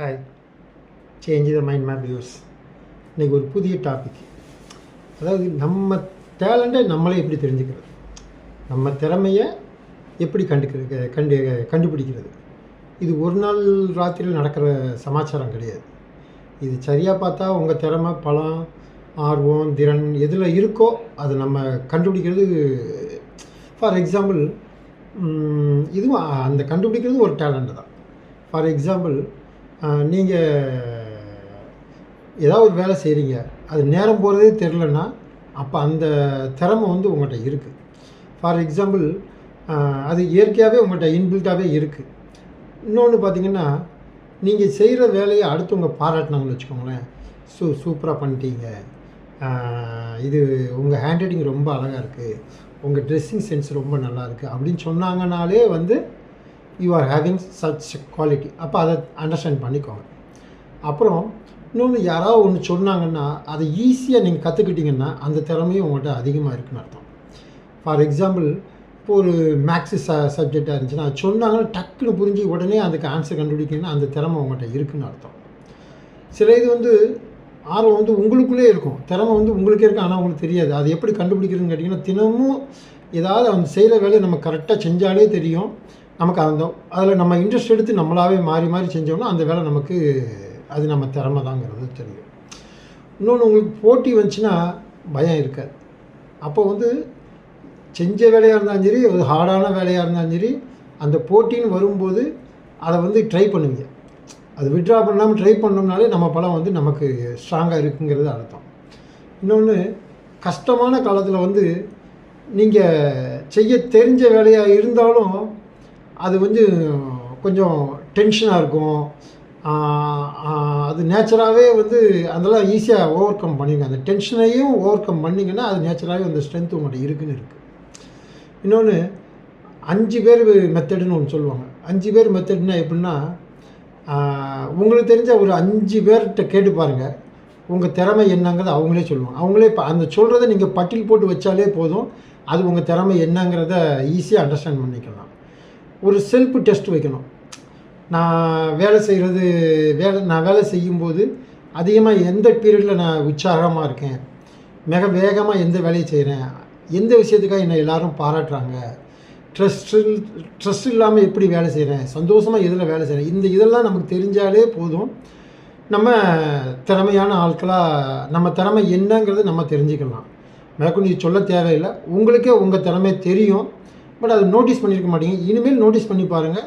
Hi, change the mind map views. இன்றைக்கி ஒரு புதிய டாபிக். அதாவது நம்ம டேலண்ட்டை நம்மளே எப்படி தெரிஞ்சுக்கிறது, நம்ம திறமையை எப்படி கண்டுபிடிக்கிறது. இது ஒரு நாள் ராத்திரியில் நடக்கிற சமாச்சாரம் கிடையாது. இது சரியாக பார்த்தா உங்கள் திறமை, பலம், ஆர்வம், திறன் எதில் இருக்கோ அதை நம்ம கண்டுபிடிக்கிறது. ஃபார் எக்ஸாம்பிள், இதுவும் அந்த கண்டுபிடிக்கிறது ஒரு டேலண்ட்டு தான். ஃபார் எக்ஸாம்பிள், நீங்கள் ஏதாவது ஒரு வேலை செய்கிறீங்க, அது நேரம் போகிறதே தெரிலன்னா அப்போ அந்த திறமை வந்து உங்கள்கிட்ட இருக்குது. ஃபார் எக்ஸாம்பிள், அது இயற்கையாகவே உங்கள்கிட்ட இன்பில்ட்டாகவே இருக்குது. இன்னொன்று பார்த்திங்கன்னா, நீங்கள் செய்கிற வேலையை அடுத்தவங்க பாராட்டினாங்கன்னு வச்சுக்கோங்களேன், சூப்பராக பண்ணிட்டீங்க, இது உங்கள் ஹேண்ட் ரைட்டிங் ரொம்ப அழகாக இருக்குது, உங்கள் ட்ரெஸ்ஸிங் சென்ஸ் ரொம்ப நல்லா இருக்குது அப்படின்னு சொன்னாங்கனாலே வந்து you are having such quality. அப்போ அதை அண்டர்ஸ்டாண்ட் பண்ணிக்கோங்க. அப்புறம் இன்னொன்று, யாராவது ஒன்று சொன்னாங்கன்னா அதை ஈஸியாக நீங்கள் கற்றுக்கிட்டிங்கன்னா அந்த திறமையும் உங்கள்கிட்ட அதிகமாக இருக்குன்னு அர்த்தம். ஃபார் எக்ஸாம்பிள், இப்போ ஒரு மேக்ஸு சப்ஜெக்டாக இருந்துச்சுன்னா அது சொன்னாங்கன்னா டக்குன்னு புரிஞ்சு உடனே அதுக்கு ஆன்சர் கண்டுபிடிக்கணும்னா அந்த திறமை உங்கள்கிட்ட இருக்குன்னு அர்த்தம். சில இது வந்து ஆர்வம் வந்து உங்களுக்குள்ளே இருக்கும், திறமை வந்து உங்களுக்கே இருக்கும், ஆனால் உங்களுக்கு தெரியாது. அது எப்படி கண்டுபிடிக்கிறதுன்னு கேட்டிங்கன்னா, தினமும் ஏதாவது அந்த செய்கிற வேலையை நம்ம கரெக்டாக செஞ்சாலே தெரியும். நமக்கு அதில் நம்ம இன்ட்ரெஸ்ட் எடுத்து நம்மளாவே மாறி மாறி செஞ்சோம்னா அந்த வேலை நமக்கு அது நம்ம திறமை தாங்கிறது தெரியும். இன்னொன்று, உங்களுக்கு போட்டி வந்துச்சுன்னா பயம் இருக்காது. அப்போ வந்து செஞ்ச வேலையாக இருந்தாலும் சரி, ஒரு ஹார்டான வேலையாக இருந்தாலும் சரி, அந்த போட்டின்னு வரும்போது அதை வந்து ட்ரை பண்ணுவீங்க. அது விட்ரா பண்ணாமல் ட்ரை பண்ணோம்னாலே நம்ம பலம் வந்து நமக்கு ஸ்ட்ராங்காக இருக்குங்கிறது அர்த்தம். இன்னொன்று, கஷ்டமான காலத்தில் வந்து நீங்கள் செய்ய தெரிஞ்ச வேலையாக இருந்தாலும் அது வந்து கொஞ்சம் டென்ஷனாக இருக்கும். அது நேச்சராகவே வந்து அதெல்லாம் ஈஸியாக ஓவர் கம் பண்ணிங்க. அந்த டென்ஷனையும் ஓவர் கம் பண்ணிங்கன்னா அது நேச்சராகவே அந்த ஸ்ட்ரென்த் உங்கள்கிட்ட இருக்குன்னு இருக்குது. இன்னொன்று, 5 பேர் மெத்தடுன்னு ஒன்று சொல்லுவாங்க. 5 பேர் மெத்தட்னா எப்படின்னா, உங்களுக்கு தெரிஞ்ச ஒரு 5 பேர்கிட்ட கேட்டு பாருங்கள், உங்கள் திறமை என்னங்கிறத அவங்களே சொல்லுவாங்க. அவங்களே அந்த சொல்கிறத நீங்கள் பட்டியல் போட்டு வச்சாலே போதும், அது உங்கள் திறமை என்னங்கிறத ஈஸியாக அண்டர்ஸ்டாண்ட் பண்ணிக்கலாம். ஒரு செல்ஃப் டெஸ்ட் வைக்கணும். நான் வேலை செய்யும்போது அதிகமாக எந்த பீரியடில் நான் உற்சாகமாக இருக்கேன், மிக வேகமாக எந்த வேலையை செய்கிறேன், எந்த விஷயத்துக்காக என்னை எல்லோரும் பாராட்டுறாங்க, ஸ்ட்ரெஸ் இல்லாமல் எப்படி வேலை செய்கிறேன், சந்தோஷமாக எதில் வேலை செய்கிறேன், இதெல்லாம் நமக்கு தெரிஞ்சாலே போதும், நம்ம திறமையான ஆட்களாக நம்ம திறமை என்னங்கிறத நம்ம தெரிஞ்சுக்கலாம். மேற்கொண்டு இது சொல்ல தேவையில்லை, உங்களுக்கே உங்கள் திறமை தெரியும். பட் அதை நோட்டீஸ் பண்ணியிருக்க மாட்டீங்க. இனிமேல் நோட்டீஸ் பண்ணி பாருங்கள்.